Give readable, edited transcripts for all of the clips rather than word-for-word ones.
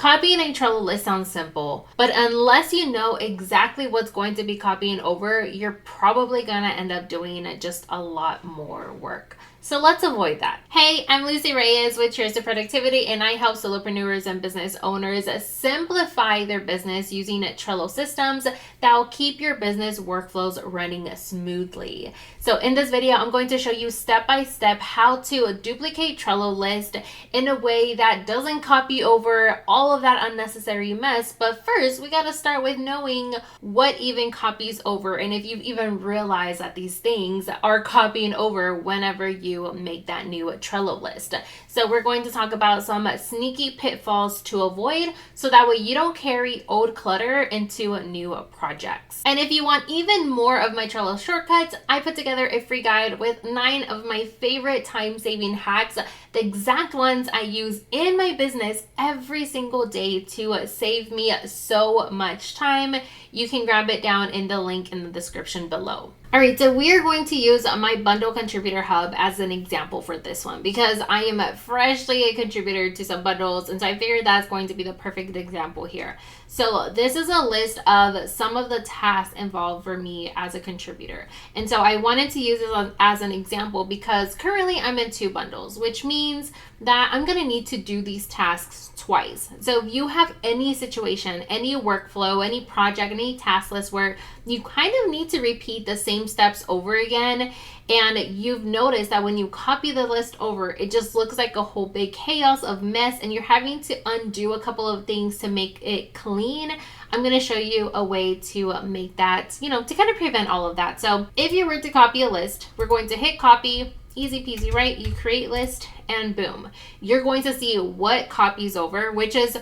Copying a Trello list sounds simple, but unless you know exactly what's going to be copying over, you're probably going to end up doing just a lot more work. So let's avoid that. Hey, I'm Lucy Reyes with Cheers to Productivity, and I help solopreneurs and business owners simplify their business using Trello systems that will keep your business workflows running smoothly. So in this video, I'm going to show you step-by-step how to duplicate Trello list in a way that doesn't copy over all of that unnecessary mess. But first, we got to start with knowing what even copies over, and if you've even realized that these things are copying over whenever you make that new Trello list. So we're going to talk about some sneaky pitfalls to avoid so that way you don't carry old clutter into new projects. And if you want even more of my Trello shortcuts, I put together a free guide with 9 of my favorite time-saving hacks, the exact ones I use in my business every single day to save me so much time. You can grab it down in the link in the description below. All right, so we are going to use my bundle contributor hub as an example for this one because I am freshly a contributor to some bundles, and so I figured that's going to be the perfect example here. So this is a list of some of the tasks involved for me as a contributor. And so I wanted to use this as an example because currently I'm in 2 bundles, which means that I'm going to need to do these tasks twice. So if you have any situation, any workflow, any project, any task list where you kind of need to repeat the same steps over again, and you've noticed that when you copy the list over, it just looks like a whole big chaos of mess and you're having to undo a couple of things to make it clean, I'm going to show you a way to make that, to kind of prevent all of that. So if you were to copy a list, we're going to hit copy. Easy peasy, right? You create list and boom. You're going to see what copies over, which is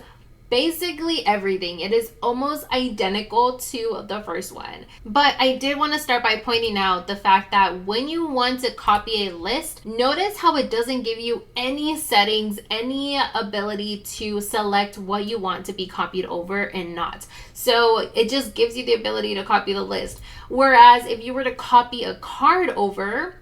basically everything. It is almost identical to the first one. But I did want to start by pointing out the fact that when you want to copy a list, notice how it doesn't give you any settings, any ability to select what you want to be copied over and not. So it just gives you the ability to copy the list. Whereas if you were to copy a card over,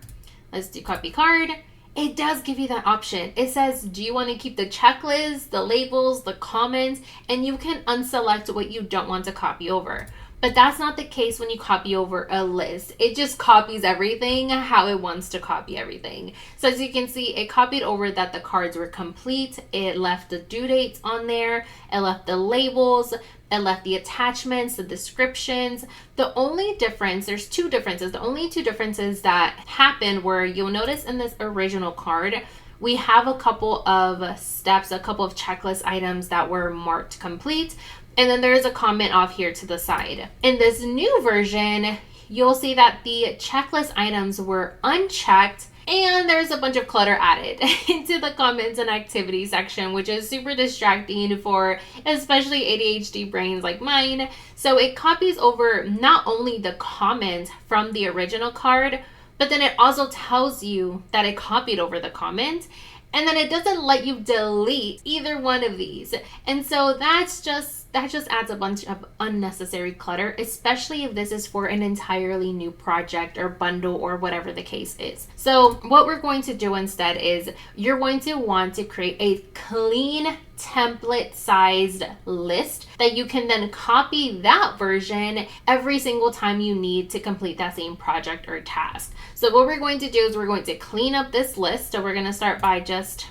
let's do copy card. It does give you that option. It says, do you want to keep the checklist, the labels, the comments, and you can unselect what you don't want to copy over. But that's not the case when you copy over a list. It just copies everything how it wants to copy everything. So as you can see, it copied over that the cards were complete. It left the due dates on there. It left the labels. It left the attachments, the descriptions. The only difference, there's 2 differences. The only 2 differences that happen where you'll notice in this original card, we have a couple of steps, a couple of checklist items that were marked complete. And then there is a comment off here to the side. In this new version, you'll see that the checklist items were unchecked and there's a bunch of clutter added into the comments and activity section, which is super distracting for especially ADHD brains like mine. So it copies over not only the comment from the original card, but then it also tells you that it copied over the comment. And then it doesn't let you delete either one of these. And so that just adds a bunch of unnecessary clutter, especially if this is for an entirely new project or bundle or whatever the case is. So what we're going to do instead is you're going to want to create a clean template sized list that you can then copy that version every single time you need to complete that same project or task. So what we're going to do is we're going to clean up this list. So we're going to start by just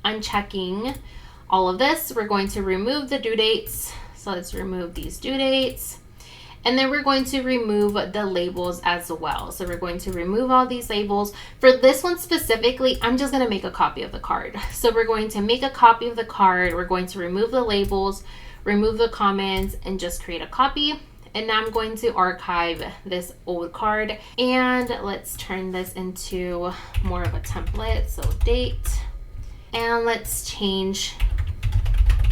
unchecking all of this. We're going to remove the due dates. So let's remove these due dates. And then we're going to remove the labels as well. So we're going to remove all these labels. For this one specifically, I'm just going to make a copy of the card. So we're going to make a copy of the card. We're going to remove the labels, remove the comments, and just create a copy. And now I'm going to archive this old card. And let's turn this into more of a template. So date. And let's change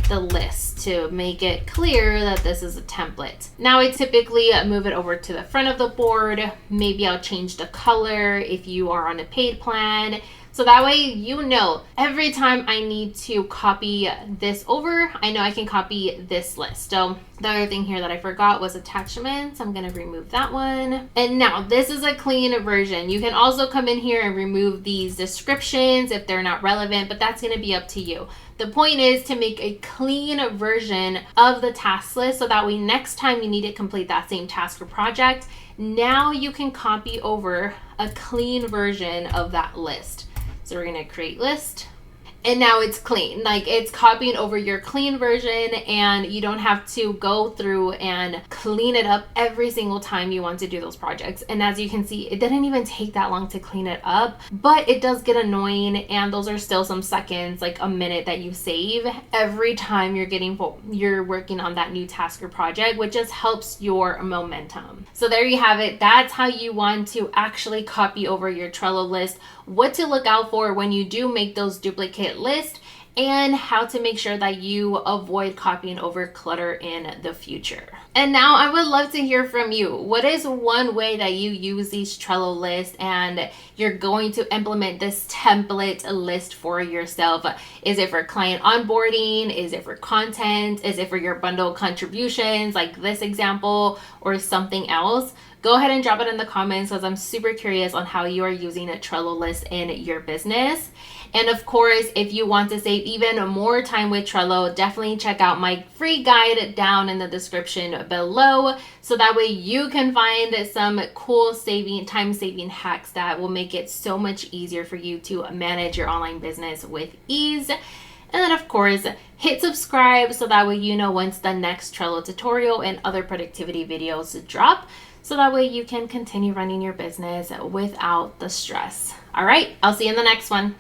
the list to make it clear that this is a template. Now I typically move it over to the front of the board. Maybe I'll change the color if you are on a paid plan. So that way, you know, every time I need to copy this over, I know I can copy this list. So the other thing here that I forgot was attachments. I'm going to remove that one. And now this is a clean version. You can also come in here and remove these descriptions if they're not relevant, but that's going to be up to you. The point is to make a clean version of the task list so that way next time you need to complete that same task or project, now you can copy over a clean version of that list. So we're going to create list. And now it's clean, like it's copying over your clean version, and you don't have to go through and clean it up every single time you want to do those projects. And as you can see, it didn't even take that long to clean it up, but it does get annoying, and those are still some seconds, like a minute that you save every time you're working on that new task or project, which just helps your momentum. So there you have it. That's how you want to actually copy over your Trello list, what to look out for when you do make those duplicate lists, and how to make sure that you avoid copying over clutter in the future. And now I would love to hear from you. What is one way that you use these Trello lists and you're going to implement this template list for yourself? Is it for client onboarding? Is it for content? Is it for your bundle contributions like this example, or something else? Go ahead and drop it in the comments, because I'm super curious on how you are using a Trello list in your business. And of course, if you want to save even more time with Trello, definitely check out my free guide down in the description below, so that way you can find some cool time-saving hacks that will make it so much easier for you to manage your online business with ease. And then of course, hit subscribe so that way you know once the next Trello tutorial and other productivity videos drop, so that way you can continue running your business without the stress. All right, I'll see you in the next one.